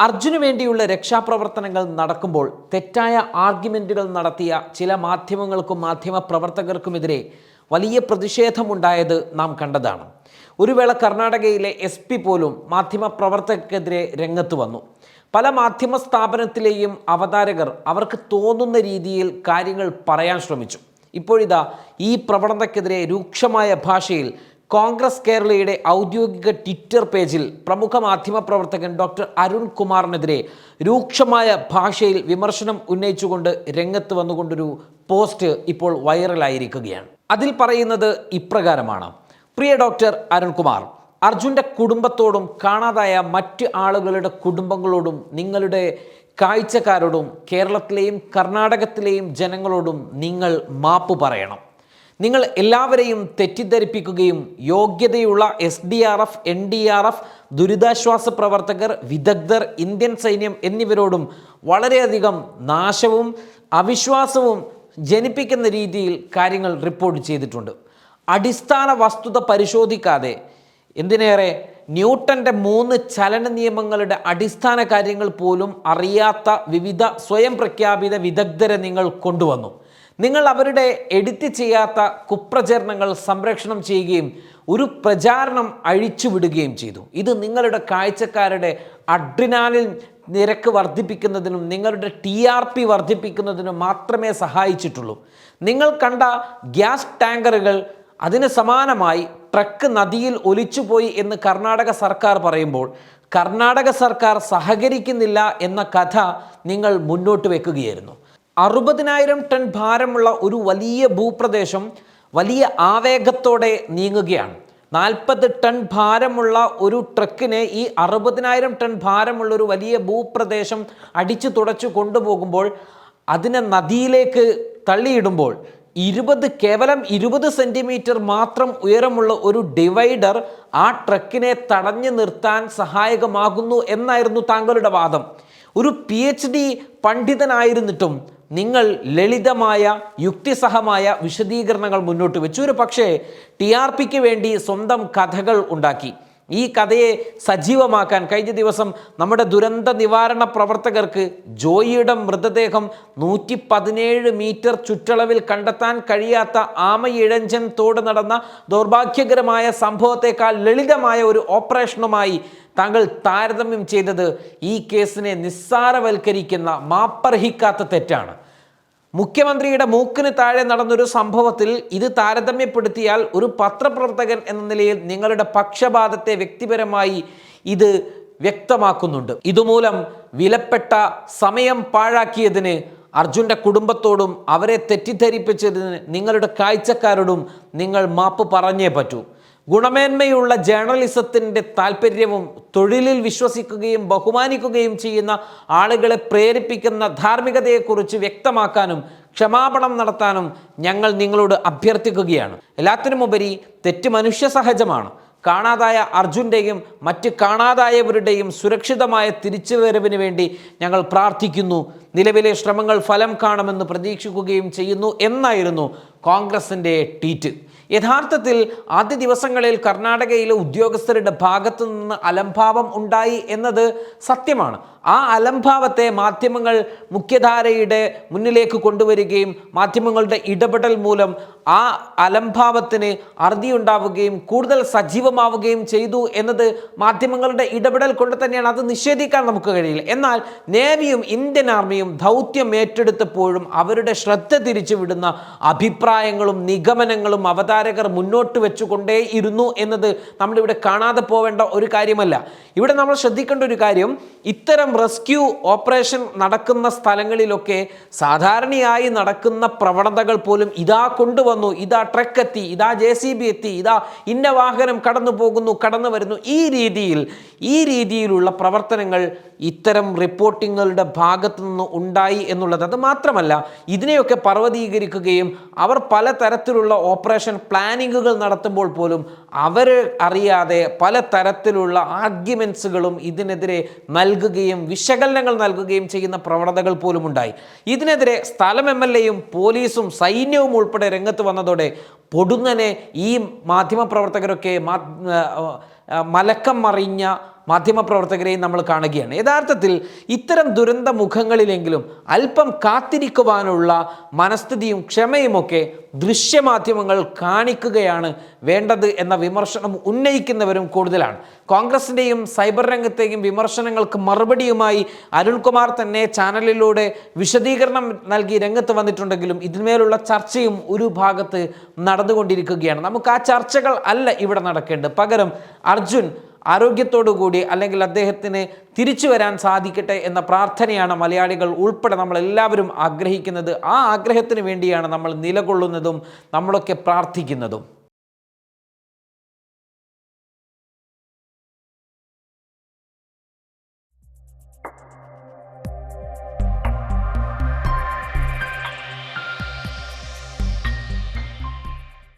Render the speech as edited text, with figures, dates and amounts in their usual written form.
അർജുന് വേണ്ടിയുള്ള രക്ഷാപ്രവർത്തനങ്ങൾ നടക്കുമ്പോൾ തെറ്റായ ആർഗ്യുമെൻറ്റുകൾ നടത്തിയ ചില മാധ്യമങ്ങൾക്കും മാധ്യമ പ്രവർത്തകർക്കുമെതിരെ വലിയ പ്രതിഷേധമുണ്ടായത് നാം കണ്ടതാണ്. ഒരു വേള കർണാടകയിലെ SP പോലും മാധ്യമ പ്രവർത്തകർക്കെതിരെ രംഗത്ത് വന്നു. പല മാധ്യമ സ്ഥാപനത്തിലെയും അവതാരകർ അവർക്ക് തോന്നുന്ന രീതിയിൽ കാര്യങ്ങൾ പറയാൻ ശ്രമിച്ചു. ഇപ്പോഴിതാ ഈ പ്രവണതയ്ക്കെതിരെ രൂക്ഷമായ ഭാഷയിൽ കോൺഗ്രസ് കേരളയുടെ ഔദ്യോഗിക ട്വിറ്റർ പേജിൽ പ്രമുഖ മാധ്യമപ്രവർത്തകൻ ഡോക്ടർ അരുൺ കുമാറിനെതിരെ രൂക്ഷമായ ഭാഷയിൽ വിമർശനം ഉന്നയിച്ചുകൊണ്ട് രംഗത്ത് വന്നുകൊണ്ടൊരു പോസ്റ്റ് ഇപ്പോൾ വൈറലായിരിക്കുകയാണ്. അതിൽ പറയുന്നത് ഇപ്രകാരമാണ്: പ്രിയ ഡോക്ടർ അരുൺകുമാർ, അർജുൻ്റെ കുടുംബത്തോടും കാണാതായ മറ്റ് ആളുകളുടെ കുടുംബങ്ങളോടും നിങ്ങളുടെ കാഴ്ചക്കാരോടും കേരളത്തിലെയും കർണാടകത്തിലെയും ജനങ്ങളോടും നിങ്ങൾ മാപ്പ് പറയണം. നിങ്ങൾ എല്ലാവരെയും തെറ്റിദ്ധരിപ്പിക്കുകയും യോഗ്യതയുള്ള SDRF, NDRF, ദുരിതാശ്വാസ പ്രവർത്തകർ, വിദഗ്ധർ, ഇന്ത്യൻ സൈന്യം എന്നിവരോടും വളരെയധികം നാശവും അവിശ്വാസവും ജനിപ്പിക്കുന്ന രീതിയിൽ കാര്യങ്ങൾ റിപ്പോർട്ട് ചെയ്തിട്ടുണ്ട്. അടിസ്ഥാന വസ്തുത പരിശോധിക്കാതെ, എന്തിനേറെ ന്യൂട്ടൻ്റെ 3 ചലന നിയമങ്ങളുടെ അടിസ്ഥാന കാര്യങ്ങൾ പോലും അറിയാത്ത വിവിധ സ്വയം പ്രഖ്യാപിത വിദഗ്ധരെ നിങ്ങൾ കൊണ്ടുവന്നു. നിങ്ങൾ അവരുടെ എഡിറ്റ് ചെയ്യാത്ത കുപ്രചരണങ്ങൾ സംപ്രേഷണം ചെയ്യുകയും ഒരു പ്രചാരണം അഴിച്ചുവിടുകയും ചെയ്തു. ഇത് നിങ്ങളുടെ കാഴ്ചക്കാരുടെ അഡ്രിനാലിൻ നിരക്ക് വർദ്ധിപ്പിക്കുന്നതിനും നിങ്ങളുടെ TRP വർദ്ധിപ്പിക്കുന്നതിനും മാത്രമേ സഹായിച്ചിട്ടുള്ളൂ. നിങ്ങൾ കണ്ട ഗ്യാസ് ടാങ്കറുകൾ, അതിന് സമാനമായി ട്രക്ക് നദിയിൽ ഒലിച്ചുപോയി എന്ന് കർണാടക സർക്കാർ പറയുമ്പോൾ കർണാടക സർക്കാർ സഹകരിക്കുന്നില്ല എന്ന കഥ നിങ്ങൾ മുന്നോട്ട് വെക്കുകയായിരുന്നു. 60,000 ടൺ ഭാരമുള്ള ഒരു വലിയ ഭൂപ്രദേശം വലിയ ആവേഗത്തോടെ നീങ്ങുകയാണ്. 40 ടൺ ഭാരമുള്ള ഒരു ട്രക്കിനെ ഈ 60,000 ടൺ ഭാരമുള്ള ഒരു വലിയ ഭൂപ്രദേശം അടിച്ചു തുടച്ചു കൊണ്ടുപോകുമ്പോൾ അതിനെ നദിയിലേക്ക് തള്ളിയിടുമ്പോൾ കേവലം 20 സെൻറ്റിമീറ്റർ മാത്രം ഉയരമുള്ള ഒരു ഡിവൈഡർ ആ ട്രക്കിനെ തടഞ്ഞു നിർത്താൻ സഹായകമാകുന്നു എന്നായിരുന്നു താങ്കളുടെ വാദം. ഒരു PhD പണ്ഡിതനായിരുന്നിട്ടും നിങ്ങൾ ലളിതമായ യുക്തിസഹമായ വിശദീകരണങ്ങൾ മുന്നോട്ട് വെച്ചു. ഒരു പക്ഷേ TRPക്ക് വേണ്ടി സ്വന്തം കഥകൾ ഉണ്ടാക്കി. ഈ കഥയെ സജീവമാക്കാൻ കഴിഞ്ഞ ദിവസം നമ്മുടെ ദുരന്ത നിവാരണ പ്രവർത്തകർക്ക് ജോയിയുടെ മൃതദേഹം 117 മീറ്റർ ചുറ്റളവിൽ കണ്ടെത്താൻ കഴിയാത്ത ആമയിഴഞ്ചൻ തോട് നടന്ന ദൗർഭാഗ്യകരമായ സംഭവത്തെക്കാൾ ലളിതമായ ഒരു ഓപ്പറേഷനുമായി താങ്കൾ താരതമ്യം ചെയ്തത് ഈ കേസിനെ നിസ്സാരവൽക്കരിക്കുന്ന, മാപ്പർഹിക്കാത്ത തെറ്റാണ്. മുഖ്യമന്ത്രിയുടെ മൂക്കിന് താഴെ നടന്നൊരു സംഭവത്തിൽ ഇത് താരതമ്യപ്പെടുത്തിയാൽ ഒരു പത്രപ്രവർത്തകൻ എന്ന നിലയിൽ നിങ്ങളുടെ പക്ഷപാതത്തെ വ്യക്തിപരമായി ഇത് വ്യക്തമാക്കുന്നുണ്ട്. ഇതുമൂലം വിലപ്പെട്ട സമയം പാഴാക്കിയതിന് അർജുൻ്റെ കുടുംബത്തോടും അവരെ തെറ്റിദ്ധരിപ്പിച്ചതിന് നിങ്ങളുടെ കാഴ്ചക്കാരോടും നിങ്ങൾ മാപ്പ് പറഞ്ഞേ പറ്റൂ. ഗുണമേന്മയുള്ള ജേർണലിസത്തിൻ്റെ താല്പര്യവും തൊഴിലിൽ വിശ്വസിക്കുകയും ബഹുമാനിക്കുകയും ചെയ്യുന്ന ആളുകളെ പ്രേരിപ്പിക്കുന്ന ധാർമ്മികതയെക്കുറിച്ച് വ്യക്തമാക്കാനും ക്ഷമാപണം നടത്താനും ഞങ്ങൾ നിങ്ങളോട് അഭ്യർത്ഥിക്കുകയാണ്. എല്ലാത്തിനുമുപരി തെറ്റ് മനുഷ്യ സഹജമാണ്. കാണാതായ അർജുൻ്റെയും മറ്റ് കാണാതായവരുടെയും സുരക്ഷിതമായ തിരിച്ചുവരവിന് വേണ്ടി ഞങ്ങൾ പ്രാർത്ഥിക്കുന്നു. നിലവിലെ ശ്രമങ്ങൾ ഫലം കാണുമെന്ന് പ്രതീക്ഷിക്കുകയും ചെയ്യുന്നു എന്നായിരുന്നു കോൺഗ്രസിൻ്റെ ട്വീറ്റ്. യഥാർത്ഥത്തിൽ ആദ്യ ദിവസങ്ങളിൽ കർണാടകയിലെ ഉദ്യോഗസ്ഥരുടെ ഭാഗത്തു നിന്ന് അലംഭാവം ഉണ്ടായി എന്നത് സത്യമാണ്. ആ അലംഭാവത്തെ മാധ്യമങ്ങൾ മുഖ്യധാരയുടെ മുന്നിലേക്ക് കൊണ്ടുവരികയും മാധ്യമങ്ങളുടെ ഇടപെടൽ മൂലം ആ അലംഭാവത്തിന് അറുതിയുണ്ടാവുകയും കൂടുതൽ സജീവമാവുകയും ചെയ്തു എന്നത് മാധ്യമങ്ങളുടെ ഇടപെടൽ കൊണ്ട് തന്നെയാണ്. അത് നിഷേധിക്കാൻ നമുക്ക് കഴിയില്ല. എന്നാൽ നേവിയും ഇന്ത്യൻ ആർമിയും ദൗത്യം ഏറ്റെടുത്തപ്പോഴും അവരുടെ ശ്രദ്ധ തിരിച്ചുവിടുന്ന അഭിപ്രായങ്ങളും നിഗമനങ്ങളും അവതാരകർ മുന്നോട്ട് വെച്ചുകൊണ്ടേയിരുന്നു എന്നത് നമ്മളിവിടെ കാണാതെ പോവേണ്ട ഒരു കാര്യമല്ല. ഇവിടെ നമ്മൾ ശ്രദ്ധിക്കേണ്ട ഒരു കാര്യം, ഇത്തരം റെസ്ക്യൂ ഓപ്പറേഷൻ നടക്കുന്ന സ്ഥലങ്ങളിലൊക്കെ സാധാരണയായി നടക്കുന്ന പ്രവണതകൾ പോലും ഇതാ കൊണ്ടുവന്നു, ഇതാ ട്രക്ക് എത്തി, ഇതാ JCB എത്തി, ഇതാ ഇന്ന വാഹനം കടന്നു പോകുന്നു, കടന്നു വരുന്നു, ഈ രീതിയിലുള്ള പ്രവർത്തനങ്ങൾ ഇത്തരം റിപ്പോർട്ടിങ്ങുകളുടെ ഭാഗത്തു നിന്ന് ഉണ്ടായി എന്നുള്ളത്. അത് മാത്രമല്ല, ഇതിനെയൊക്കെ പർവ്വതീകരിക്കുകയും അവർ പലതരത്തിലുള്ള ഓപ്പറേഷൻ പ്ലാനിങ്ങുകൾ നടത്തുമ്പോൾ പോലും അവർ അറിയാതെ പലതരത്തിലുള്ള ആർഗ്യുമെൻസുകളും ഇതിനെതിരെ നൽകുകയും വിശകലനങ്ങൾ നൽകുകയും ചെയ്യുന്ന പ്രവണതകൾ പോലും ഉണ്ടായി. ഇതിനെതിരെ സ്ഥലം MLAയും പോലീസും സൈന്യവും ഉൾപ്പെടെ രംഗത്ത് വന്നതോടെ പൊടുന്നനെ ഈ മാധ്യമപ്രവർത്തകരൊക്കെ മലക്കം മറിഞ്ഞ മാധ്യമപ്രവർത്തകരെയും നമ്മൾ കാണുകയാണ്. യഥാർത്ഥത്തിൽ ഇത്തരം ദുരന്ത മുഖങ്ങളിലെങ്കിലും അല്പം കാത്തിരിക്കുവാനുള്ള മനസ്ഥിതിയും ക്ഷമയുമൊക്കെ ദൃശ്യമാധ്യമങ്ങൾ കാണിക്കുകയാണ് വേണ്ടത് എന്ന വിമർശനം ഉന്നയിക്കുന്നവരും കൂടുതലാണ്. കോൺഗ്രസിൻ്റെയും സൈബർ രംഗത്തെയും വിമർശനങ്ങൾക്ക് മറുപടിയുമായി അരുൺകുമാർ തന്നെ ചാനലിലൂടെ വിശദീകരണം നൽകി രംഗത്ത് വന്നിട്ടുണ്ടെങ്കിലും ഇതിന്മേലുള്ള ചർച്ചയും ഒരു ഭാഗത്ത് നടന്നുകൊണ്ടിരിക്കുകയാണ്. നമുക്ക് ആ ചർച്ചകൾ അല്ല ഇവിടെ നടക്കേണ്ടത്. പകരം അർജുൻ ആരോഗ്യത്തോടുകൂടി അല്ലെങ്കിൽ അദ്ദേഹത്തിന് തിരിച്ചു വരാൻ സാധിക്കട്ടെ എന്ന പ്രാർത്ഥനയാണ് മലയാളികൾ ഉൾപ്പെടെ നമ്മളെല്ലാവരും ആഗ്രഹിക്കുന്നത്. ആ ആഗ്രഹത്തിന് വേണ്ടിയാണ് നമ്മൾ നിലകൊള്ളുന്നതും നമ്മളൊക്കെ പ്രാർത്ഥിക്കുന്നതും.